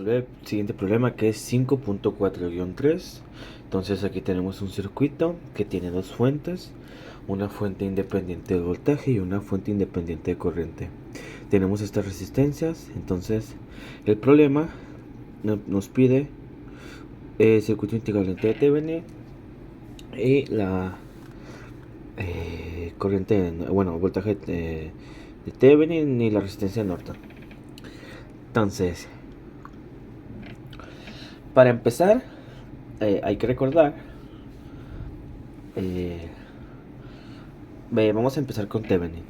El siguiente problema, que es 5.4-3. Entonces aquí tenemos un circuito que tiene dos fuentes, una fuente independiente de voltaje y una fuente independiente de corriente. Tenemos estas resistencias. Entonces el problema nos pide el circuito equivalente de Thevenin y la corriente, bueno, voltaje de Thevenin y la resistencia de Norton. Entonces, para empezar, hay que recordar, vamos a empezar con Thevenin.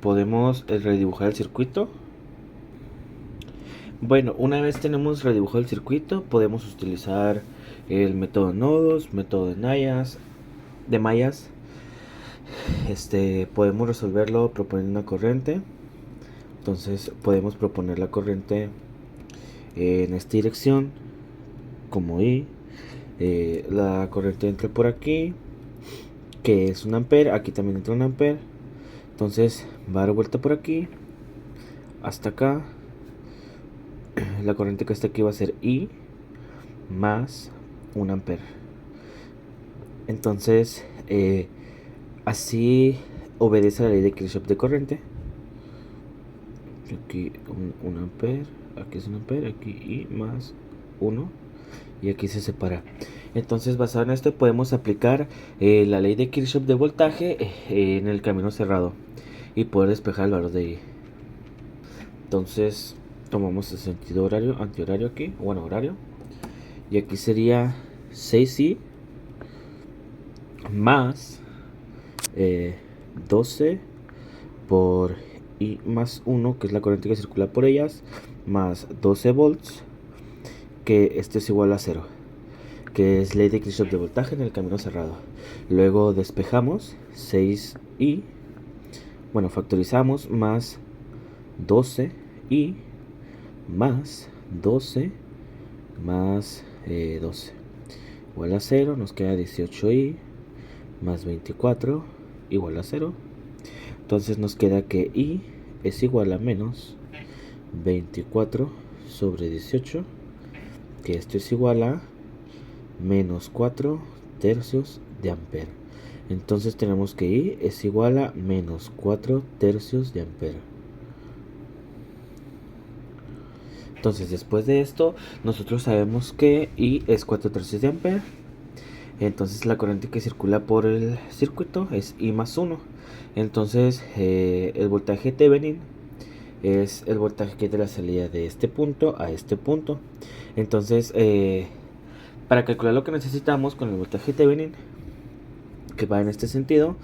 Podemos redibujar el circuito. Bueno, una vez tenemos redibujado el circuito, podemos utilizar el método de nodos, método de mallas. Podemos resolverlo proponiendo una corriente. Entonces podemos proponer la corriente en esta dirección como I. La corriente entra por aquí, que es 1 ampere. Aquí también entra 1 ampere. Entonces va a dar vuelta por aquí hasta acá. La corriente que está aquí va a ser I más 1 ampere. Entonces así obedece a la ley de Kirchhoff de corriente. Aquí 1 ampere, aquí es 1 ampere, aquí I más 1 y aquí se separa. Entonces, basado en esto, podemos aplicar la ley de Kirchhoff de voltaje en el camino cerrado y poder despejar el valor de I. Entonces tomamos el sentido horario, antihorario aquí, bueno, horario, y aquí sería 6i más 12 por I más 1, que es la corriente que circula por ellas, más 12 volts, que esto es igual a 0, que es ley de Kirchhoff de voltaje en el camino cerrado. Luego despejamos 6i, bueno, factorizamos, más 12i más 12 más 12 igual a 0, nos queda 18i más 24 igual a 0. Entonces nos queda que i es igual a menos 24 sobre 18, que esto es igual a menos 4 tercios de ampere. Entonces tenemos que i es igual a menos 4 tercios de ampere. Entonces, después de esto, nosotros sabemos que I es 4 tercios de ampere. Entonces la corriente que circula por el circuito es I más 1. Entonces el voltaje Thevenin es el voltaje que es de la salida de este punto a este punto. Entonces para calcular lo que necesitamos con el voltaje Thevenin, que va en este sentido,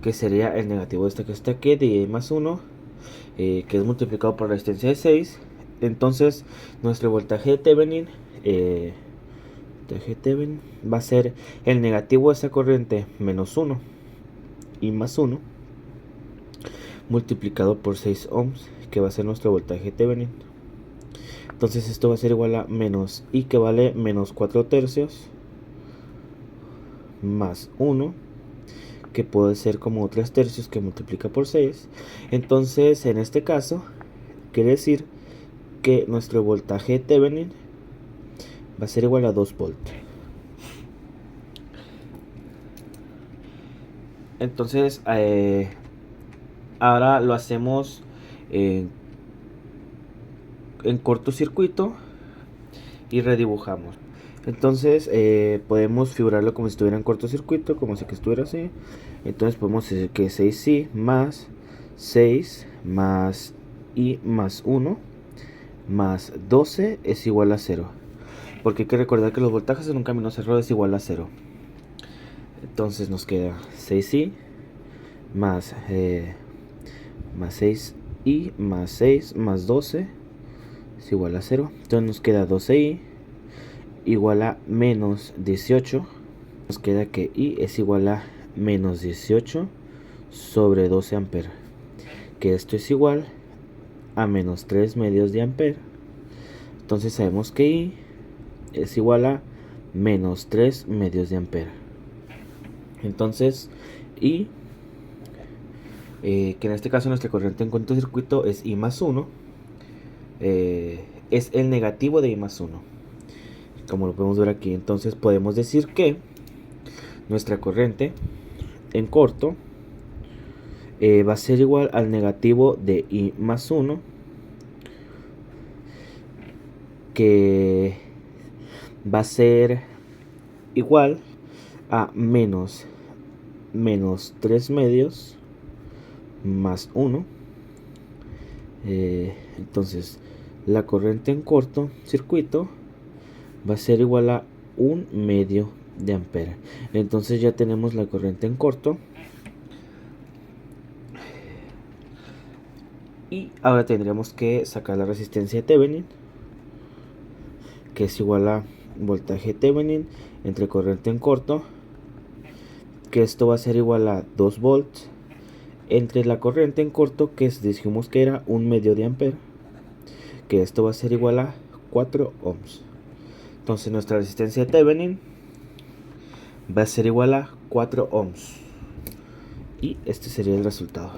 que sería el negativo de esta que está aquí, de I más 1, que es multiplicado por la resistencia de 6. Entonces nuestro voltaje Thevenin va a ser el negativo de esa corriente menos 1 y más 1 multiplicado por 6 ohms, que va a ser nuestro voltaje Thevenin. Entonces esto va a ser igual a menos I, que vale menos 4 tercios, más 1, que puede ser como 3 tercios, que multiplica por 6. Entonces en este caso quiere decir que nuestro voltaje Thevenin va a ser igual a 2 volt. Entonces ahora lo hacemos en cortocircuito y redibujamos. Entonces podemos figurarlo como si estuviera en cortocircuito, como si que estuviera así. Entonces podemos decir que 6i más 6 más i más 1 más 12 es igual a 0, porque hay que recordar que los voltajes en un camino cerrado es igual a 0. Entonces nos queda 6i más 6i más 6 más 12 es igual a 0. Entonces nos queda 12i igual a menos 18. Nos queda que i es igual a menos 18 sobre 12 ampere, que esto es igual a menos 3 medios de ampere. Entonces sabemos que i es igual a menos 3 medios de ampere. Entonces i que en este caso nuestra corriente en cortocircuito es I más 1, es el negativo de I más 1, como lo podemos ver aquí. Entonces podemos decir que nuestra corriente en corto va a ser igual al negativo de I más 1, que va a ser igual a menos 3 medios más 1. Entonces la corriente en corto circuito va a ser igual a 1 medio de ampera. Entonces ya tenemos la corriente en corto. Y ahora tendríamos que sacar la resistencia de Thevenin, que es igual a voltaje Thevenin entre corriente en corto, que esto va a ser igual a 2 volts entre la corriente en corto, que dijimos que era 1 medio de ampera, que esto va a ser igual a 4 ohms. Entonces nuestra resistencia de Thevenin va a ser igual a 4 ohms. Y este sería el resultado.